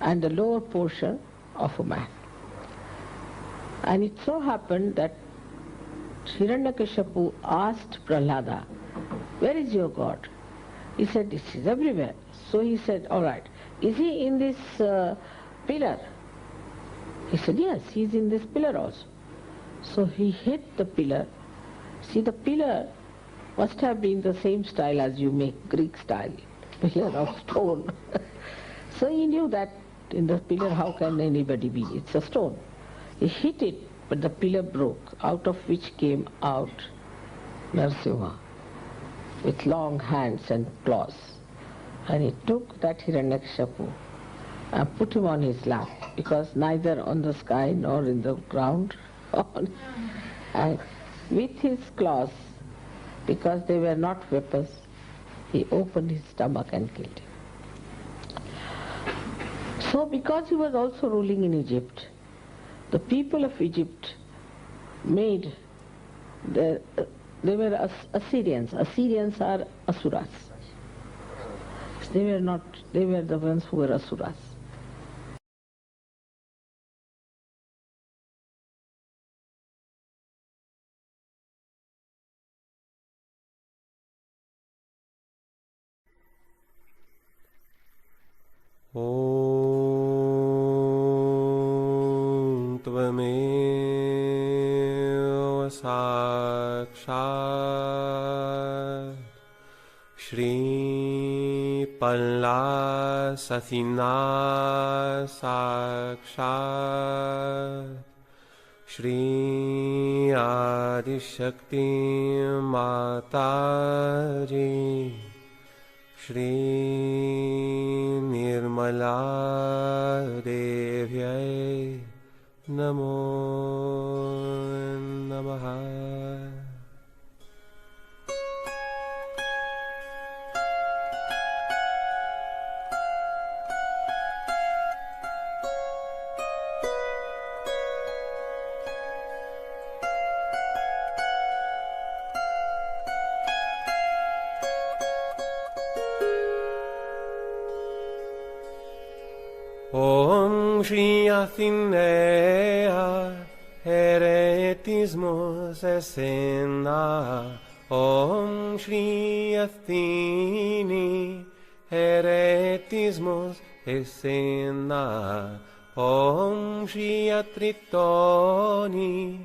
and the lower portion of a man. And it so happened that Hiranyakashipu asked Prahlada, where is your God? He said, this is everywhere. So he said, all right, is he in this pillar? He said, yes, he is in this pillar also. So he hit the pillar. See, the pillar must have been the same style as you make Greek style, pillar of stone. So he knew that in the pillar how can anybody be? It's a stone. He hit it, but the pillar broke, out of which came out Narasimha with long hands and claws. And he took that Hiranyakashipu and put him on his lap, because neither on the sky nor in the ground, and with his claws, because they were not weapons, he opened his stomach and killed him. So because he was also ruling in Egypt, the people of Egypt made they were Assyrians. Assyrians are Asuras. They were the ones who were Asuras. ॐ त्वमेव साक्षात् श्रीपल्लासथिना साक्षात् श्री आदिशक्ति माताजी श्री निर्मला देव्यै नमो नमः। Om Shri ATHENA, Heretismus Esena. Om Shri Athene, Heretismus Esena. Om Shri Atritoni,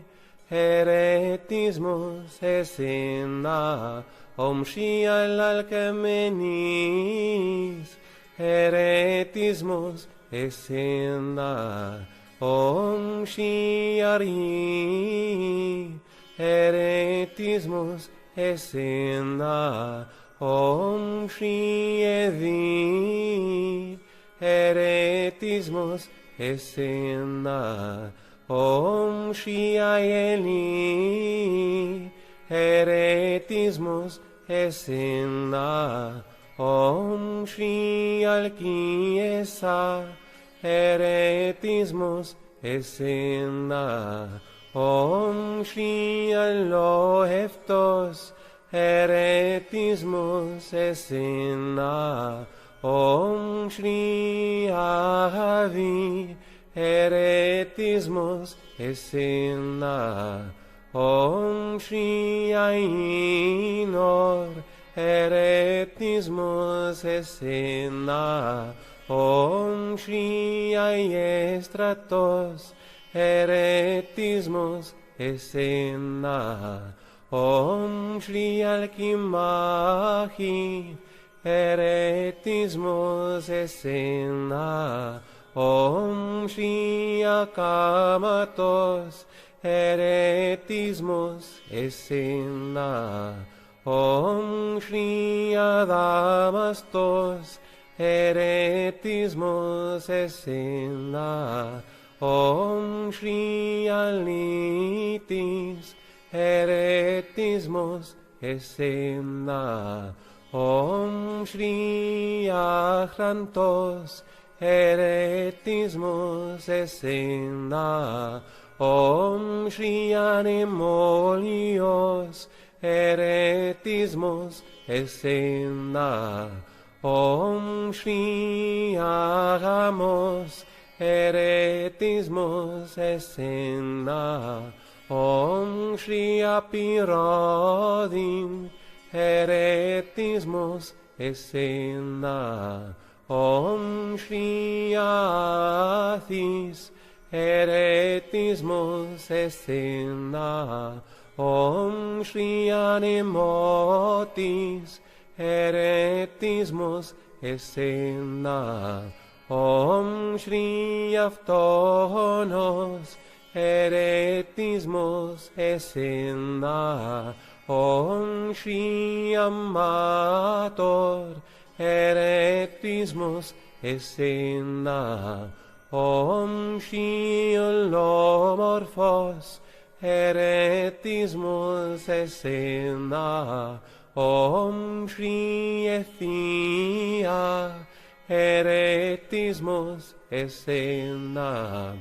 Heretismus Esena. Om Shri Alcamenis, Heretismus Esena. Om Shri Ari, Heretismus Esena. Om Shri Evi, Heretismus Esena. Om Shri Aeli, Heretismus Esena. Om Shri Alkiesa, Heretismus Esena. Om Shri Aloeftos, Heretismus Esena. Om Shri Ahavi, Heretismus Esena. Om Shri Ainor, Heretismus Esena. Om Shri Aiestratos, Heretismus Esena. Om Shri Alkimachi, Heretismus Esena. Om Shri Akamatos, Heretismus Esena. Om Shri Adamastos, Heretismus Esena. Om Shri Alitis, Heretismus Esena. Om Shri Achrantos, Heretismus Esena. Om Shri Anemolios, Heretismus Esena. Om Shri Agamos, Heretismus Esena. Om Shri Apirodim, Heretismus Esena. Om Shri Athis, Heretismus Esena. Om Shri Anemotis, Heretismus Esena. Om Shri Aftonos, Heretismus Esena. Om Shri Amator, Heretismus Esena. Om Shri Olomorphos, Heretismus Esena. Om Shri Ethia, Heretismus Esena.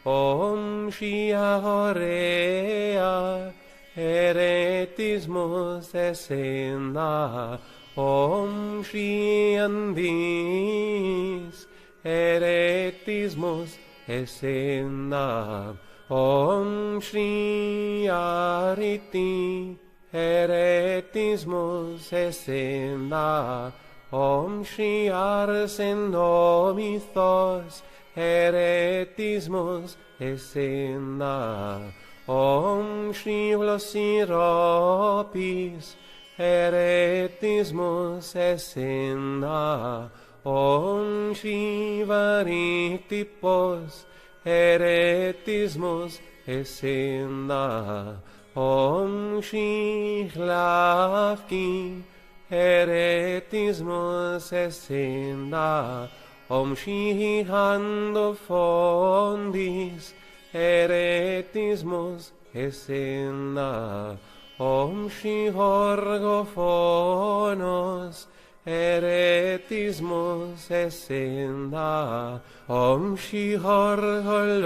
Om Shri Ahorea, Heretismus Esena. Om Shri Andis, Heretismus Esena. Om Shri Ariti, Heretismus Esena. Om Shri Arsenomithos, Heretismus Esena. Om Shri Glosiropis, Heretismus Esena. Om Shri Variktipos, Heretismus Esena. Om Shri Chlavki, Heretismus Esena. Om Shri Handofondis, Heretismus Esena. Om Shri Horgophonos, Heretismus Esena. Om Shri Horgolofa,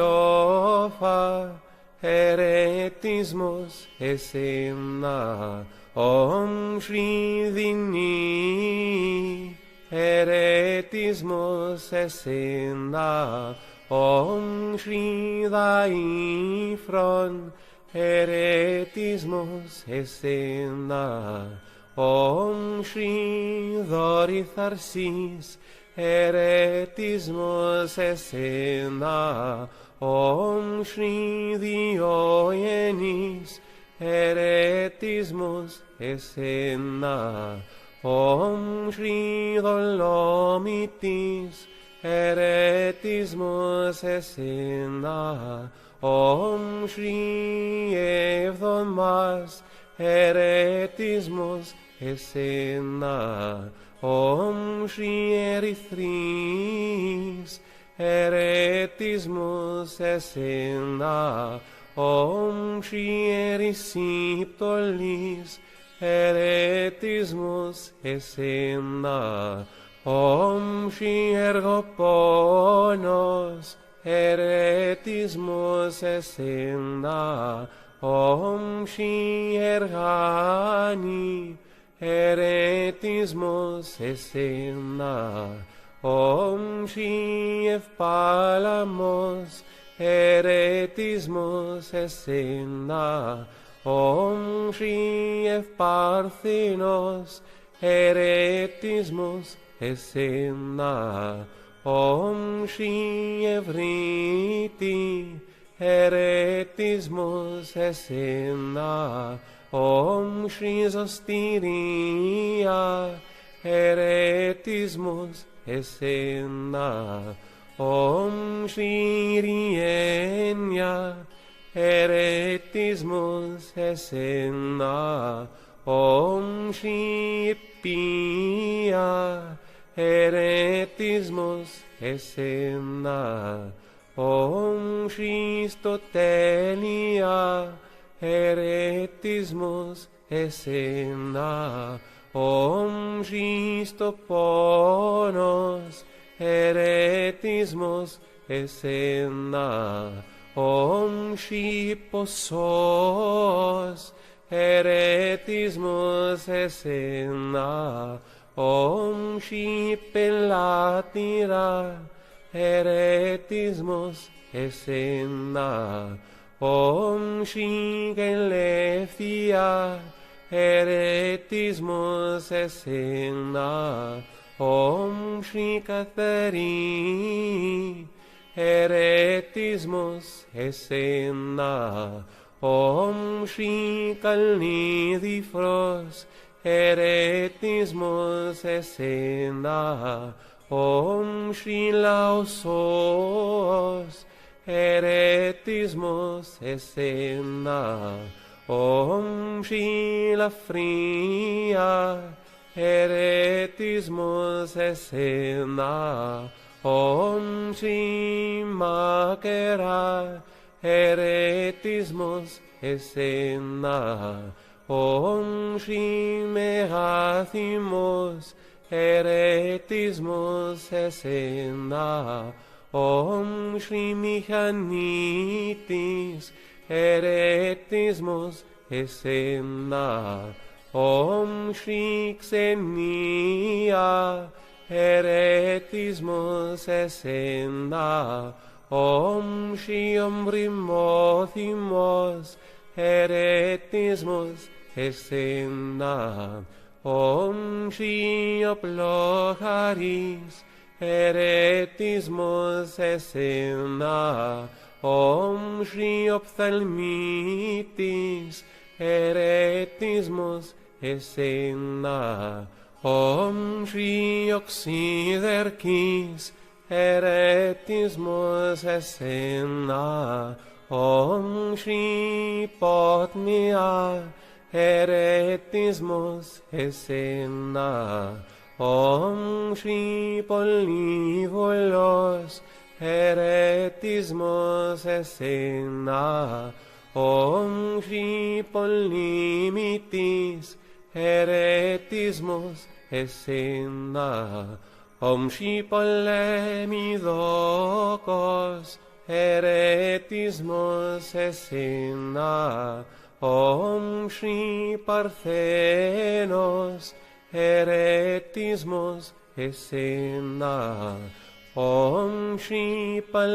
Heretismus Esena. Om Shri Dini, Heretismus Esena. Om Shri Daifron, Heretismos Esena. Om Shri Doritharsis, Heretismos Esena. Om Shri Diogenis, Heretismos Esena. Om Shri Dolomitis, Heretismos Esena. Om Shri Evdomas, Heretismos Esena. Om Shri Erithris, Heretismos Esena. Om Shri Erisiptolis, Heretismos Esena. Om Shri Ergoponos, Heretismos Esena. Om Shri Ergani, Heretismos Esena. Om Shri Eupalamos, Heretismos Esena. Om Shri Eparthenos, Heretismos Esena. Om Shri Evriti, Heretismos Esena. Om Shri Zostiria, Heretismos Esena. Om Shri Rienia, Heretismos Esena. Om Shri Pia, Heretismos Esena. Om Shri Stotelia, Heretismos Esena. Om Shri Stoponos, Heretismos Esena. Om Shri Posos, Heretismos Esena. Om Shri Pelatira, Heretismos Esena. Om Shri Gelefia, Heretismos Esena. Om Shri Kathari, Heretismos Esena. Om Shri Kalnidifros, Heretismos Esena. Om Shri Laosos, Heretismos Esena. Om Shri Lafria, Heretismos Esena. Om Shri Makera, Heretismos Esena. Om Shri Megathimos, Heretismos Esena. Om Shri Michanitis, Heretismos Esena. Om Shri Xenia, Heretismos Esena. Om Shri Ombrimothimos, Heretismos Esena. Om Shri Oplocharis, Heretismos Esena. Om Shri Ophthalmitis, Heretismos Esena. Om Shri Oxiderchis, Heretismos Esena. Om Shri Potnia, Heretismos Esena. Om Shri Polyvolos, Heretismos Esena. Om Shri Polimitis, Heretismos Esena. Om Shri Polemidokos, Heretismos Esena. Om Shri Parthenos, Heretismos Esena. Om Shri Pallas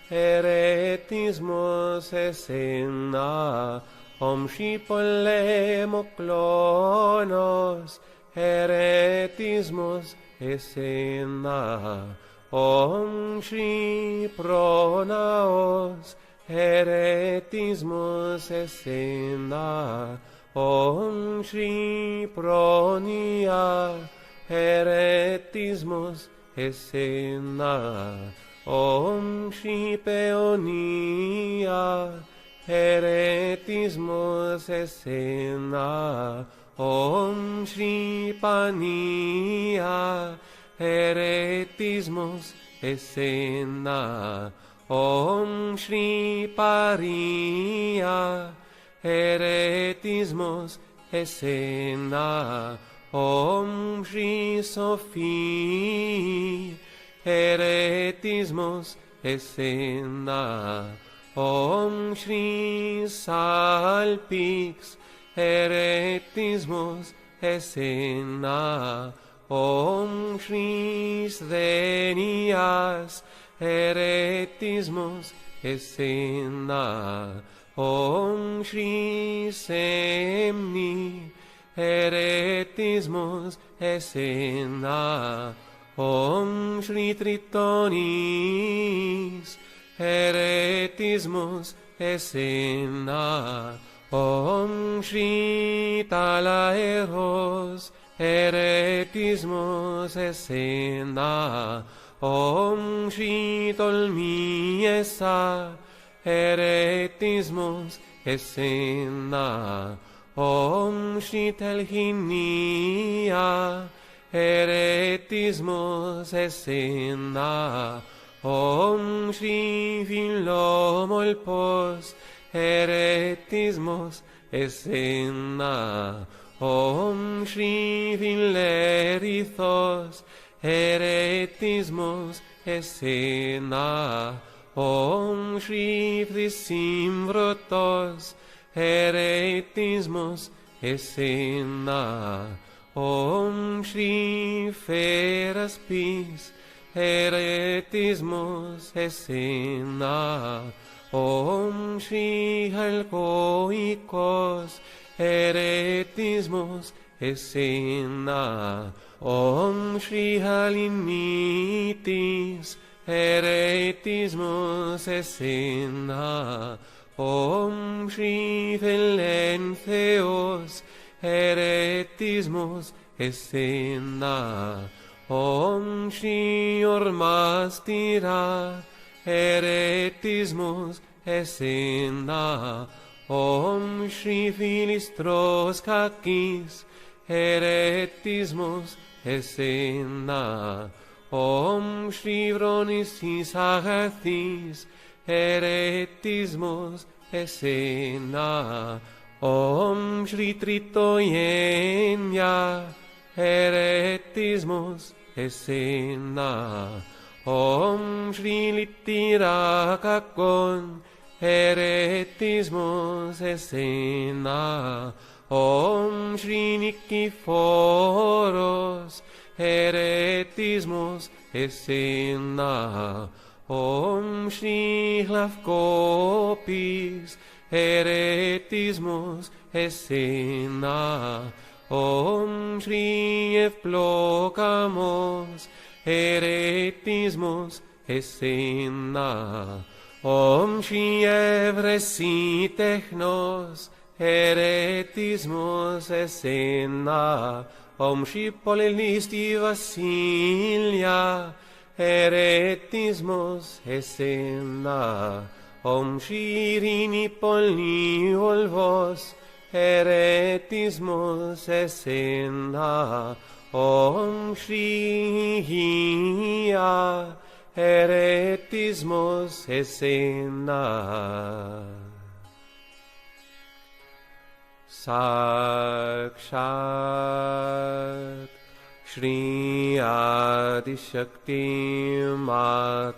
Heretismus Esena. Om Shri Polemoklonos Heretismus Esena. Om Shri Pronaos Heretismus Esena. Om Shri Pronia Heretismus Esena. Om Shri Peonia Heretismus Esena. Om Shri Pania Heretismus Esena. Om Shri Paria Heretismus Esena. Om Shri Sophie Heretismus Esena. Om Shri Salpix Heretismus Esena. Om Shri Sthenias Heretismus Esena. Om Shri Semni Heretismus Esena. Om Shri Tritonis Heretismus Esena. Om Shri Talaeros Heretismus Esena. Om Shri Tolmiesa Heretismus Esena. Om Shri Telchinia Heretismus Esena. Om Shri Philomolpos Heretismus Esena. Om Shri Philerithos Heretismus Esena. Om Shri Phthisimbrotos Heretismus Esena. Om Shri Pheraspis Heretismus Esena. Om Shri Halkoikos Heretismus Esena. Om Shri Halinitis Heretismus Esena. Om Shri Philentheos Heretismus Esena. Om Shri Ormastira Heretismus Esena. Om Shri Philistros Kakis Heretismus Esena. Om Shri Vronisis Agathis Heretismus Esena. Om Shri Tritoyenia Heretismus Esena. Om Shri Litirakakon Heretismus Esena. Om Shri Nikiforos Heretismus Esena. Om Shri Hlavkopis Heretismus Esena. Om Shri Evplokamos Heretismus Esena. Om Shri Evresitechnos Heretismus Esena. Om Shri Polelisti Vasilia Heretismus Esena. Om Shri Irini Poliolvos Heretismus Esena. Om Shri Hia Heretismus Esena. Sakshat Shri Adishakti Mataji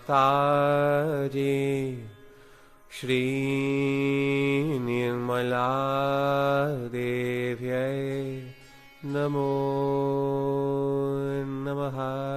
Shri Nirmala Devyai Namo Namaha.